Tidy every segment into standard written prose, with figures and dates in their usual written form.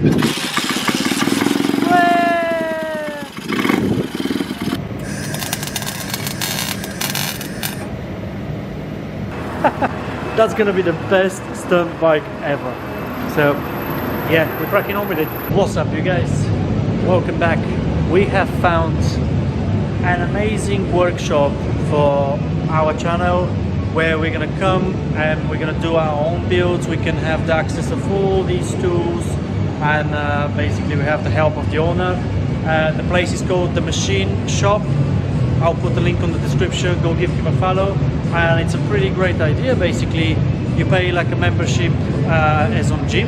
That's gonna be the best stunt bike ever. So yeah, we're cracking on with it. What's up, you guys? Welcome back. We have found an amazing workshop for our channel where we're gonna come and we're gonna do our own builds. We can have the access of all these tools, and basically we have the help of the owner. The place is called The Machine Shop. I'll put the link on the description. Go give him a follow. And it's a pretty great idea. Basically you pay like a membership as on gym,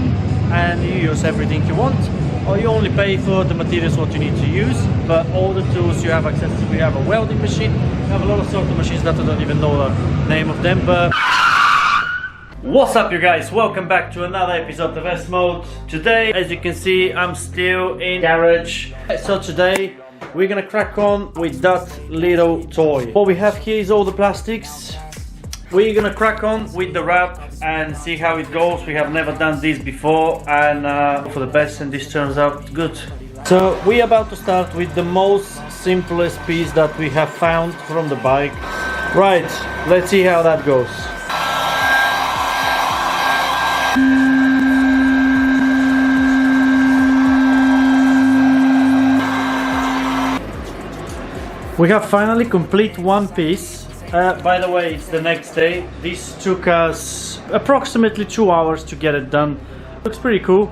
and you use everything you want, or you only pay for the materials what you need to use, but all the tools you have access to. We have a welding machine, we have a lot of sort of machines that I don't even know the name of them. But what's up, you guys? Welcome back to another episode of S Mode. Today, as you can see, I'm still in garage. So today we're gonna crack on with that little toy. What we have here is all the plastics. We're gonna crack on with the wrap and see how it goes. We have never done this before, and for the best, and this turns out good. So we're about to start with the most simplest piece that we have found from the bike. Right, let's see how that goes. We have finally complete one piece. By the way, it's the next day. This took us approximately 2 hours to get it done. Looks pretty cool.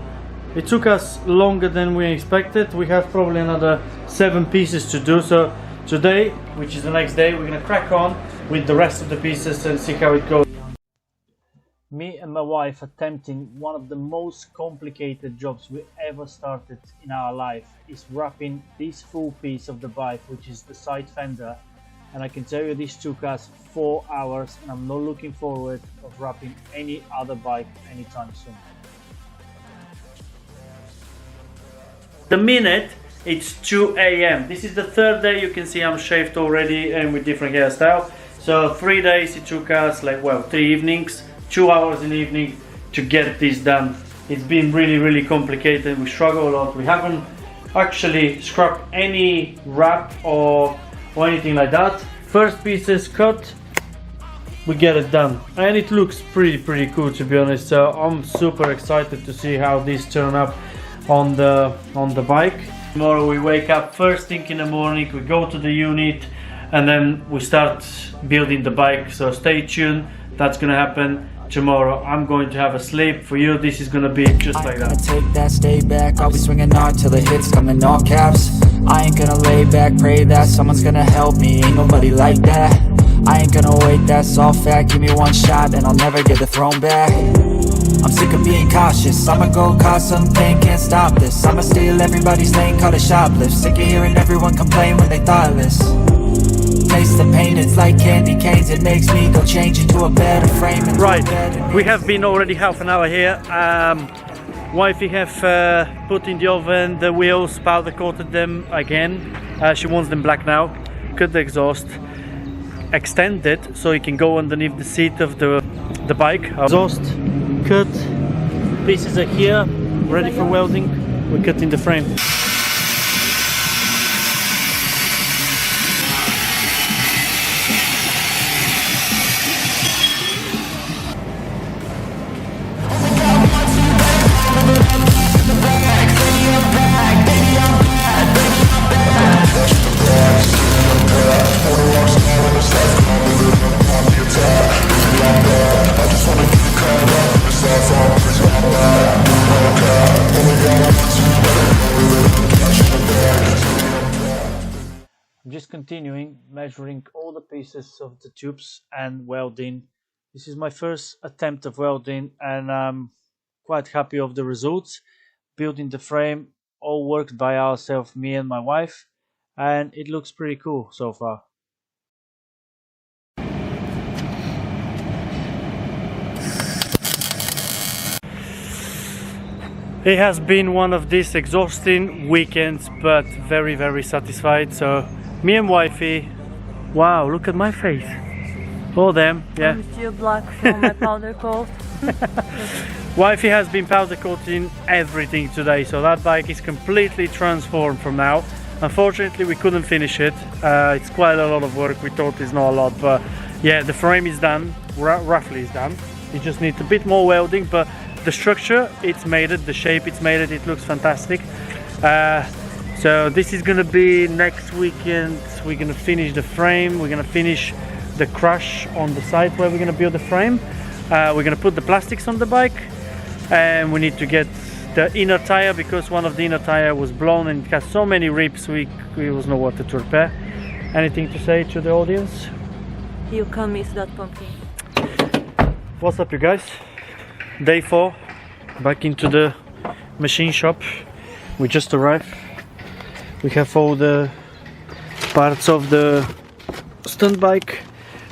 It took us longer than we expected. We have probably another 7 pieces to do. So today, which is the next day, we're gonna crack on with the rest of the pieces and see how it goes. Me and my wife attempting one of the most complicated jobs we ever started in our life is wrapping this full piece of the bike, which is the side fender. And I can tell you this took us 4 hours, and I'm not looking forward of wrapping any other bike anytime soon. The minute it's 2 AM. This is the third day. You can see I'm shaved already and with different hairstyle. So 3 days it took us, like, well, 3 evenings, 2 hours in the evening to get this done. It's been really complicated. We struggle a lot. We haven't actually scrapped any wrap or anything like that. First piece is cut, we get it done, and it looks pretty cool, to be honest. So I'm super excited to see how this turn up on the bike. Tomorrow we wake up first thing in the morning, we go to the unit, and then we start building the bike. So stay tuned, that's gonna happen tomorrow. I'm going to have a sleep. For you, this is gonna be just like that. Take that, stay back. I'll be swinging hard till the hits come in all caps. I ain't gonna lay back, pray that someone's gonna help me. Ain't nobody like that. I ain't gonna wait, that's all fact. Give me one shot and I'll never get the throne back. I'm sick of being cautious. I'ma go cause something, can't stop this. I'ma steal everybody's lane, call it shoplift. Sick of hearing everyone complain when they thoughtless. Taste the pain, it's like candy canes. It makes me go change into a better frame. Right, we have been already half an hour here. Wifey have put in the oven the wheels, powder coated them again. She wants them black now. Cut the exhaust, extend it so you can go underneath the seat of the bike. Exhaust cut, pieces are here, ready for welding. We're cutting the frame. Continuing measuring all the pieces of the tubes and welding. This is my first attempt of welding, and I'm quite happy of the results. Building the frame all worked by ourselves, me and my wife, and it looks pretty cool so far. It has been one of these exhausting weekends, but very satisfied. So me and wifey, wow, look at my face. All them, yeah. I'm still black from my powder coat. Wifey has been powder coating everything today, so that bike is completely transformed from now. Unfortunately, we couldn't finish it. It's quite a lot of work. We thought it's not a lot, but yeah, the frame is done, roughly is done. It just needs a bit more welding, but the structure, it's made it, the shape, it's made it, it looks fantastic. So this is gonna be next weekend. We're gonna finish the frame, we're gonna finish the crush on the site where we're gonna build the frame. We're gonna put the plastics on the bike, and we need to get the inner tire, because one of the inner tire was blown and it has so many rips, we was no water to repair. Anything to say to the audience? You can't miss that pumpkin. What's up, you guys? Day 4, back into the machine shop. We just arrived. We have all the parts of the stunt bike,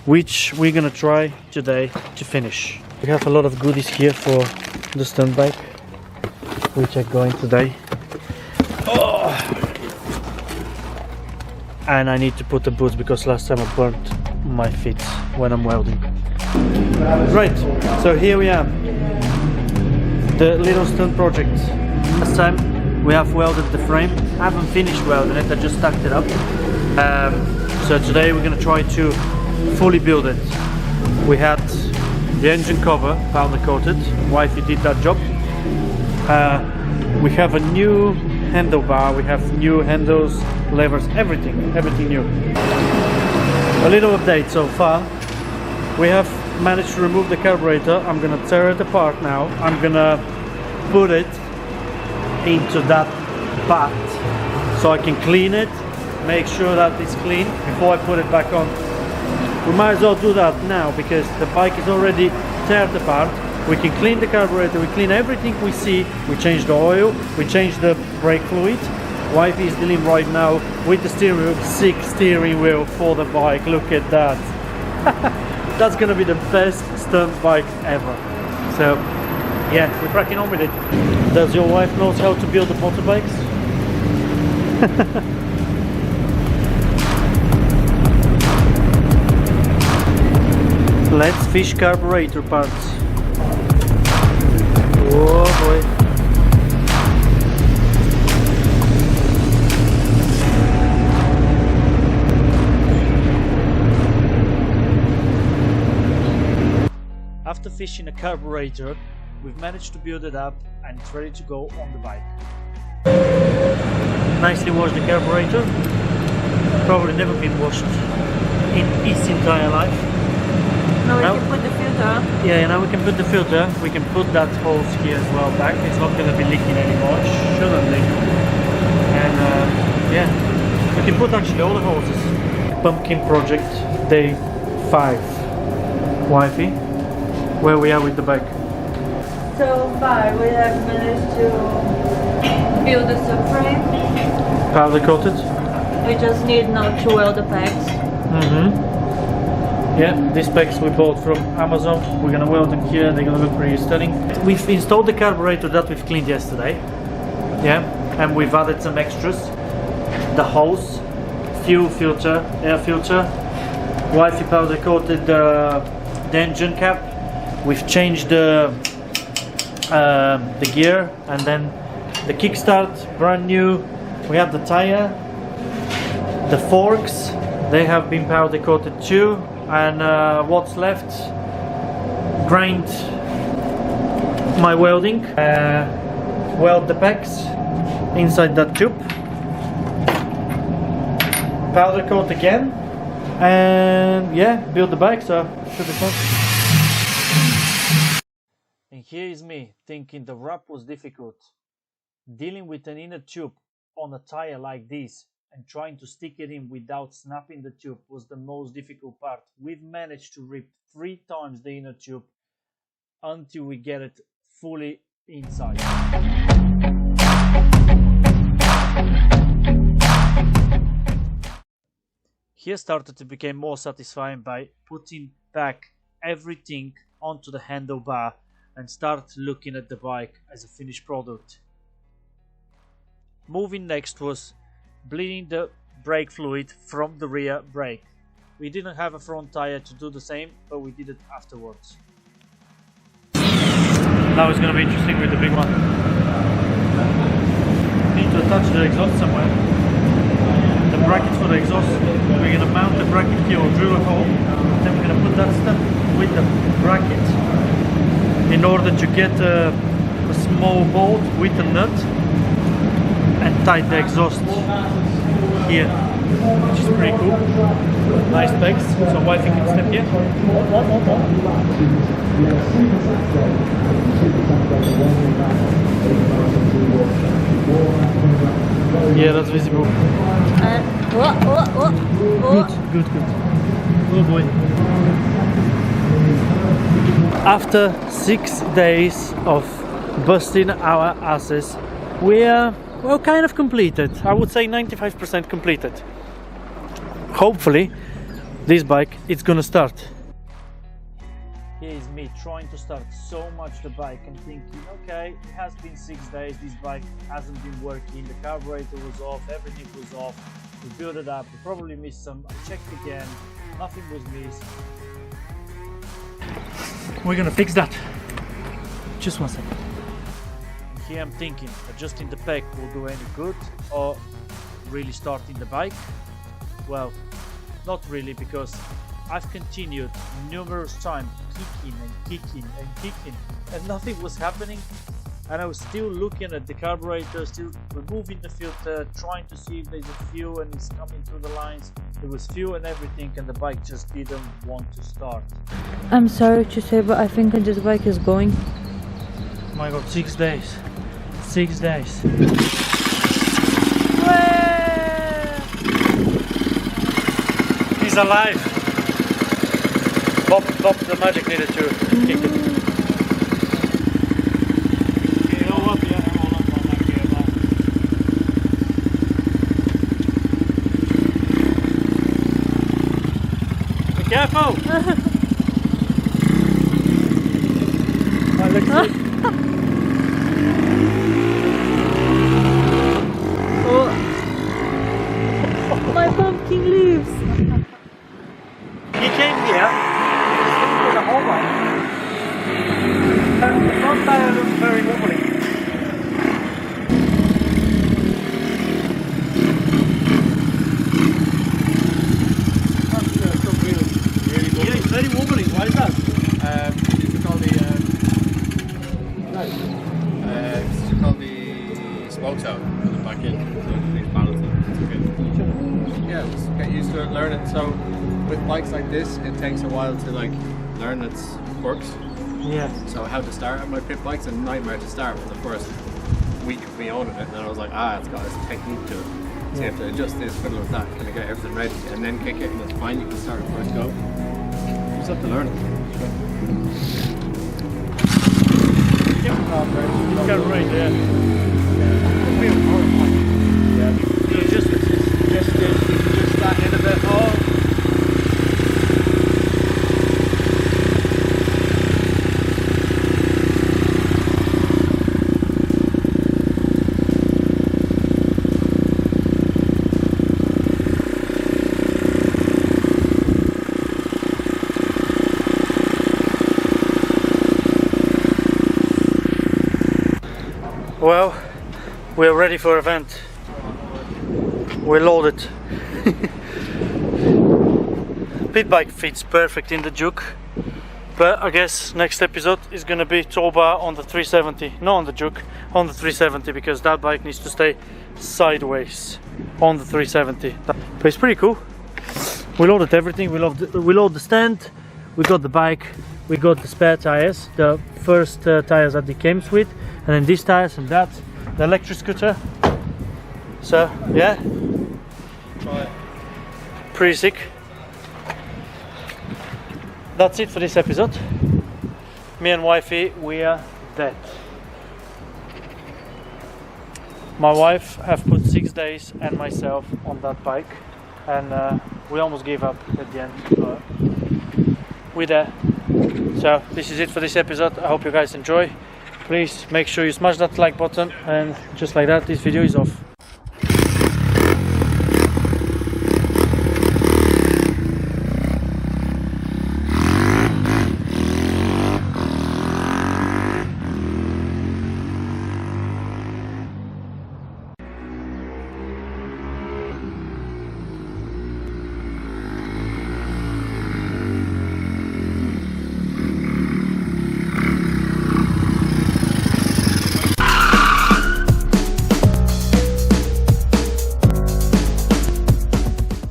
which we're gonna try today to finish. We have a lot of goodies here for the stunt bike, which are going today. Oh. And I need to put the boots because last time I burnt my feet when I'm welding. Right, so here we are, the little stunt project. Last time we have welded the frame. I haven't finished welding it, I just stacked it up. So today we're gonna try to fully build it. We had the engine cover powder coated. Wifey did that job. We have a new handlebar, we have new handles, levers, everything new. A little update so far. We have managed to remove the carburetor. I'm gonna tear it apart now. I'm gonna put it into that bath so I can clean it, make sure that it's clean before I put it back on. We might as well do that now because the bike is already teared apart. We can clean the carburetor, we clean everything we see. We change the oil, we change the brake fluid. Wifey is dealing right now with the steering wheel, 6 steering wheel for the bike. Look at that. That's gonna be the best stunt bike ever. So yeah, we're cracking on with it. Does your wife knows how to build the motorbikes? Let's fish carburetor parts. Oh boy. After fishing a carburetor, we've managed to build it up and it's ready to go on the bike. Nicely washed the carburetor. Probably never been washed in its entire life. Now we can put the filter. Yeah, now we can put the filter. We can put that hose here as well back. It's not going to be leaking anymore. It shouldn't leak. And yeah, we can put actually all the hoses. Pumpkin project day 5. Wifey, where we are with the bike? So far we have managed to build the subframe. Powder coated. We just need now to weld the pegs. Yeah, these pegs we bought from Amazon. We're gonna weld them here, they're gonna look pretty stunning. We've installed the carburetor that we've cleaned yesterday. Yeah, and we've added some extras. The hose, fuel filter, air filter. Wifey powder coated the engine cap. We've changed the gear, and then the kickstart, brand new. We have the tire, the forks, they have been powder coated too. And what's left, grind my welding, weld the pegs inside that tube, powder coat again, and yeah, build the bike, so should be fun. And here is me thinking the wrap was difficult. Dealing with an inner tube on a tire like this and trying to stick it in without snapping the tube was the most difficult part. We've managed to rip 3 times the inner tube until we get it fully inside. Here started to become more satisfying by putting back everything onto the handlebar and start looking at the bike as a finished product. Moving next was bleeding the brake fluid from the rear brake. We didn't have a front tire to do the same, but we did it afterwards. Now it's going to be interesting with the big one. Need to attach the exhaust somewhere. The brackets for the exhaust. We're going to mount the bracket here or drill a hole. Then we're going to put that stuff with the bracket in order to get a small bolt with a nut and tight the exhaust here, which is pretty cool. Nice specs. So wifey can step here. Yeah, that's visible. Good. Oh boy. After 6 days of busting our asses, we are, well, kind of completed. I would say 95% completed. Hopefully this bike it's gonna start. Here is me trying to start so much the bike and thinking, okay, it has been 6 days, this bike hasn't been working, the carburetor was off, everything was off, we built it up, we probably missed some, I checked again, nothing was missed. We're gonna fix that. Just 1 second. Here I'm thinking, adjusting the pack will do any good or really starting the bike? Well, not really, because I've continued numerous times kicking and nothing was happening, and I was still looking at the carburetor, still removing the filter, trying to see if there's a fuel and it's coming through the lines. There was fuel and everything, and the bike just didn't want to start. I'm sorry to say, but I think this bike is going. Oh my god, 6 days. 6 days. He's alive. Bob, the magic needed to kick it. Be careful! My pumpkin leaves. He came here with a whole one. And the front tire looks very wobbly. Yeah, it's very wobbly. Why is that? It's called the smoke out for the back end. So these panels, it's okay. Yeah, just get used to it, learn it. So with bikes like this, it takes a while to like learn its quirks. Yeah. So how to start on my pit bike's a nightmare to start for the first week of me owning it, and then I was like, it's got this technique to it. So you have to adjust this, fiddle with that, kind of get everything ready, and then kick it, and it's fine. You can start it first go. You just have to learn it. It's got right there. Just that in a bit. Well, we're ready for event. We're loaded. Pit bike fits perfect in the Juke, but I guess next episode is gonna be 𝚆𝚌 on the 370, not on the Juke, on the 370, because that bike needs to stay sideways on the 370. But it's pretty cool. We loaded everything. We load the stand. We got the bike. We got the spare tires, the first tires that it came with, and then these tires and that, the electric scooter. So yeah, pretty sick. That's it for this episode. Me and wifey, we are dead. My wife have put 6 days and myself on that bike, and we almost gave up at the end, but we're there. So this is it for this episode. I hope you guys enjoy. Please make sure you smash that like button, and just like that, this video is off.